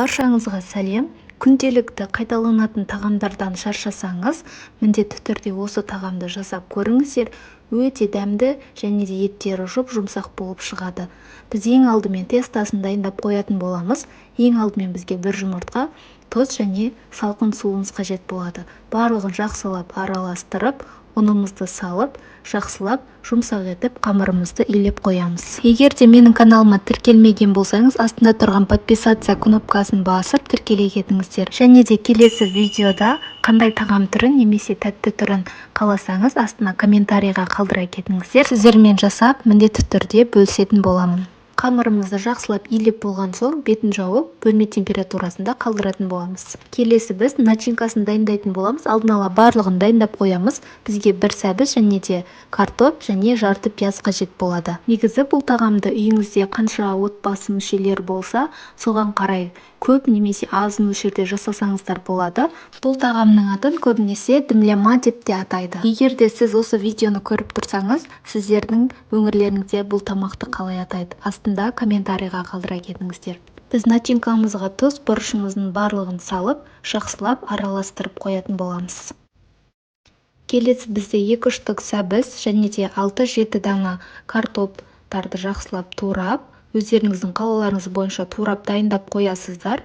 Баршаңызға сәлем. Күнделікті қайталанатын тағамдардан шаршасаңыз, міндетті түрде осы тағамды жасап көріңіздер. Өте дәмді және де еттері жұп-жұмсақ болып шығады. Біз ең алдымен тестасын дайындап қоятын боламыз. Ең алдымен бізге бір жұмыртқа, тұз және салқын суымыз қажет болады. Барлығын жақсылап араластырып, ұнымызды салып, жақсылап жұмсақ етіп қамырымызды илеп қоямыз. Егер де менің каналыма тіркелмеген болсаңыз, астында тұрған подписаться кнопкасын басып тіркеле кетіңіздер. Және де келесі видеода қандай тағам түрін немесе тәтті түрін қаласаңыз, астына комментарийға қалдыра кетіңіздер. Сіздермен жасап, міндетті түрде бөлісетін боламын. Қамырымызды жақсылап илеп болған соң, бетін жауып, бөлме температурасында қалдыратын боламыз. Келесі біз начинкасын дайындайтын боламыз. Алдын ала барлығын дайындап қоямыз. Бізге бір сәбіз және де картоп және жарты пияз қажет болады. Негізі бұл тағамды үйіңізде қанша отбасы мүшелері болса, соған қарай көп немесе аз мөлшерде жасасаңыздар болады. Бұл тағамның атын көбінесе дімляма деп те атайды. Егер де сіз осы видеоны көріп тұрсаңыз, сіздердің өңірлеріңізде бұл тамақты қалай атайды? Астында комментарийға қалдыра кетіңіздер. Біз начинкамызға тұз бұрышымыздың барлығын салып, жақсылап араластырып қоятын боламыз. Келесі бізде 2 штук сәбіз және де 6-7 дана картоптарды жақсылап турап, өздеріңіздің қалауларыңыз бойынша турап дайындап қоясыздар.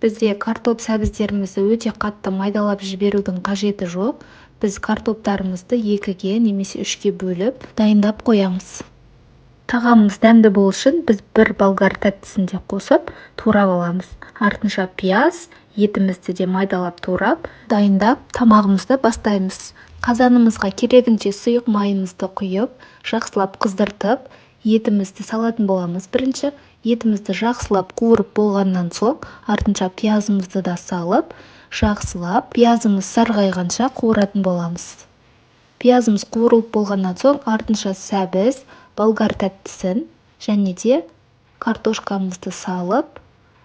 Бізде картоп сәбіздерімізді өте қатты майдалап жіберудің қажеті жоқ. Біз картоптарымызды 2-ге немесе 3-ге бөліп дайындап қоямыз. Тағамымыз дәмді болу үшін біз бір болгар тәттісін де қосып турап аламыз. Артынша пияз, етімізді де майдалап турап, дайындап тамағымызды бастаймыз. Қазанымызға керегінше сұйық майымызды құйып, жақсылап қыздыртып, етімізді салатын боламыз. Бірінші етімізді жақсылап қуырып болғаннан соң, артынша пиязымызды да салып, жақсылап пиязымыз сарғайғанша қуыратын боламыз. Пиязымыз қуырылып болғаннан соң, артынша сәбіз, болгар тәттісін және де картошкамызды салып,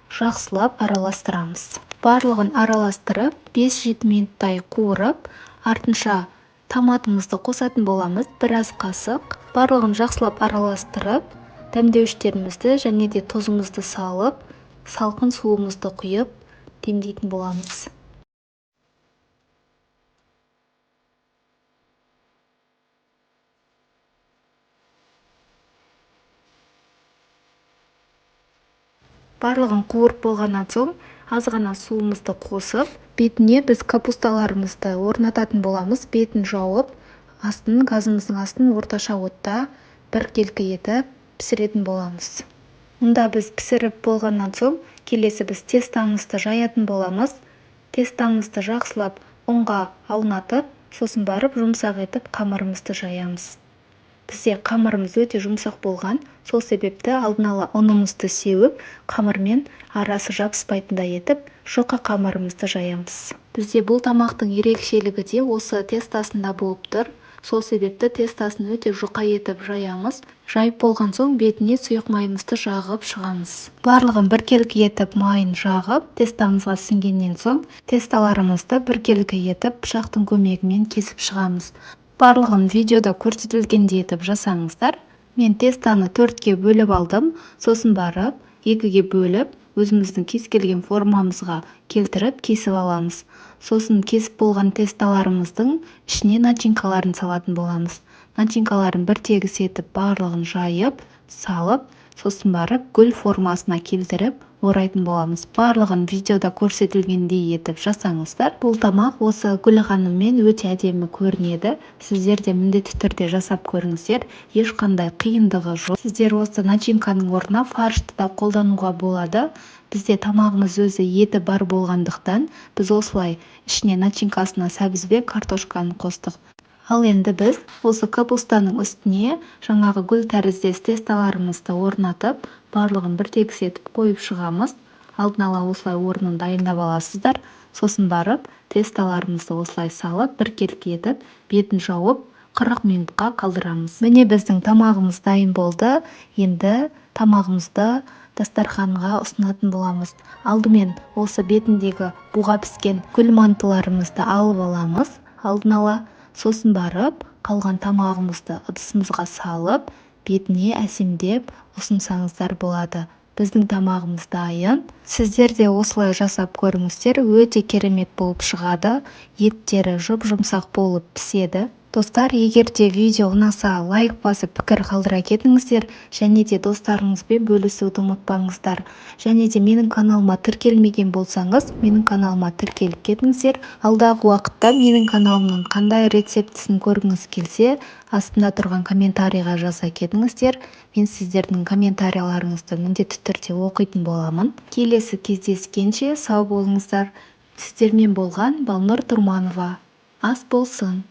жақсылап араластырамыз. Барлығын араластырып, 5-7 минуттай қуырып, артынша томатымызды қосатын боламыз, біраз қасық. Барлығын жақсылап араластырып, дәмдеуіштерімізді және де тұзымызды салып, салқын суымызды құйып, демдейтін боламыз. Барлығын қуырып болғаннан соң, аз ғана суымызды қосып, бетіне біз капусталарымызды орнататын боламыз. Бетін жауып, газымыздың астын орташа отта біркелкі етіп пісіретін боламыз. Мұнда біз пісіріп болғаннан соң, келесі біз тестамызды жаятын боламыз. Тестамызды жақсылап ұнға аунатып, сосын барып жұмсақ етіп қамырымызды жаямыз. Бізде қамырымыз өте жұмсақ болған, сол себепті алдын ала ұнымызды сеуіп, қамырмен арасы жабыспайтындай етіп, жұқа қамырымызды жаямыз. Бізде бұл тамақтың ерекшелігі де осы тестасында болып тұр. Сол себепті тестасын өте жұқа етіп жаямыз. Жайып болған соң, бетіне сұйық майымызды жағып шығамыз. Барлығын біркелкі етіп майын жағып, тестамызға сіңгеннен соң, тесталарымызды біркелкі етіп пышақтың көмегімен кесіп шығамыз. Барлығын видеода көрсетілгендей етіп жасаңыздар. Мен тестаны 4-ге бөліп алдым, сосын барып 2-ге бөліп, өзіміздің кез келген формамызға келтіріп кесіп аламыз. Сосын кесіп болған тесталарымыздың ішіне начинкаларын салатын боламыз. Начинкаларын бір тегіс етіп барлығын жайып, салып, сосын барып гүл формасына келтіріп орайтын боламыз. Барлығын видеода көрсетілгендей етіп жасаңыздар. Бұл тамақ осы гүл ханыммен өте әдемі көрінеді. Сіздер де міндетті түрде жасап көріңіздер. Ешқандай қиындығы жоқ. Сіздер осы начинканың орнына фаршты да қолдануға болады. Бізде тамағымыз өзі еті бар болғандықтан, біз осылай ішіне начинкасына сәбіз бен картошканы қостық. Ал енді біз осы капустаның үстіне жаңағы гүл тәріздес тесталарымызды орнатып, барлығын бір тегіс етіп қойып шығамыз. Алдын ала осылай орнын дайындап аласыздар. Сосын барып, тесталарымызды осылай салып, біркелкі етіп, бетін жауып, 40 минутқа қалдырамыз. Міне біздің тамағымыз дайын болды. Енді тамағымызды дастарханға ұсынатын боламыз. Алдымен осы бетіндегі буға піскен гүл мантыларымызды алып аламыз. Алдын ала сосын барып, қалған тамағымызды ыдысымызға салып, бетіне әсемдеп ұсынсаңыздар болады. біздің тамағымыз дайын. Сіздер де осылай жасап көріңіздер, өте керемет болып шығады. Еттері жұп-жұмсақ болып піседі. Достар, егер де видео ұнаса, лайк басып пікір қалдыра кетіңіздер, және де достарыңызбен бөлісуді ұмытпаңыздар. Және де менің каналыма тіркелмеген болсаңыз, менің каналыма тіркеліп кетіңіздер. Алдағы уақытта менің каналымның қандай рецептісін көргіңіз келсе, астында тұрған комментарийға жаза кетіңіздер. Мен сіздердің комментарийларыңызды міндетті түрде оқитын боламын. Келесі кездескенше сау болыңыздар. Сіздермен болған Балнұр Тұрманова. Ас болсын!